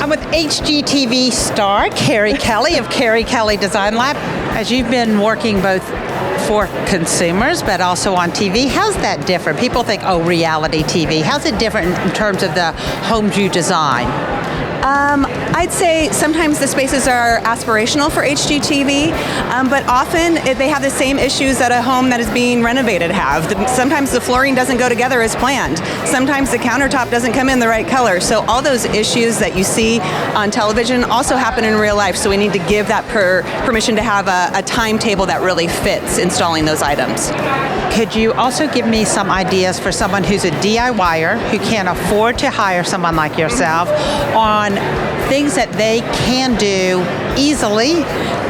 I'm with HGTV star Kerrie Kelly of Kerrie Kelly Design Lab. As you've been working both for consumers but also on TV, how's that different? People think, oh, reality TV. How's it different in terms of the homes you design? I'd say sometimes the spaces are aspirational for HGTV, but often they have the same issues that a home that is being renovated have. Sometimes the flooring doesn't go together as planned. Sometimes the countertop doesn't come in the right color. So all those issues that you see on television also happen in real life. So we need to give that permission to have a timetable that really fits installing those items. Could you also give me some ideas for someone who's a DIYer who can't afford to hire someone like yourself on things that they can do easily?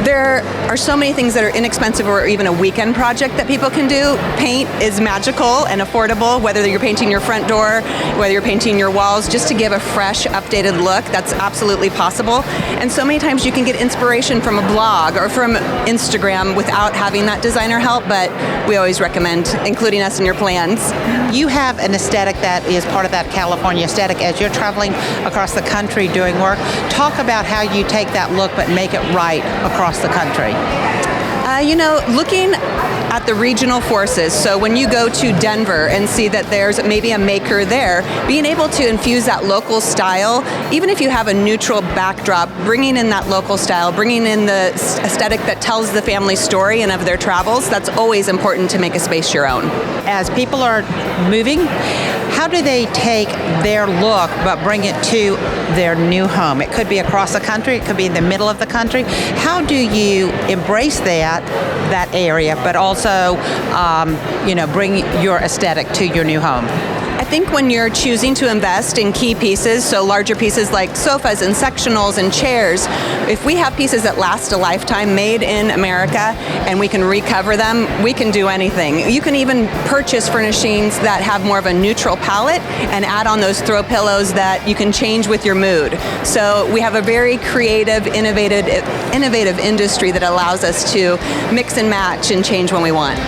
There are so many things that are inexpensive or even a weekend project that people can do. Paint is magical and affordable, whether you're painting your front door, whether you're painting your walls, just to give a fresh, updated look. That's absolutely possible. And so many times you can get inspiration from a blog or from Instagram without having that designer help, but we always recommend including us in your plans. You have an aesthetic that is part of that California aesthetic as you're traveling across the country doing work. Talk about how you take that look but make it right across the country. Looking at the regional forces, so when you go to Denver and see that there's maybe a maker there, being able to infuse that local style, even if you have a neutral backdrop, bringing in that local style, bringing in the aesthetic that tells the family story and of their travels, that's always important to make a space your own. As people are moving, how do they take their look but bring it to their new home? It could be across the country, it could be in the middle of the country. How do you embrace that area, but also bring your aesthetic to your new home? I think when you're choosing to invest in key pieces, so larger pieces like sofas and sectionals and chairs, if we have pieces that last a lifetime made in America and we can recover them, we can do anything. You can even purchase furnishings that have more of a neutral palette and add on those throw pillows that you can change with your mood. So we have a very creative, innovative industry that allows us to mix and match and change when we want.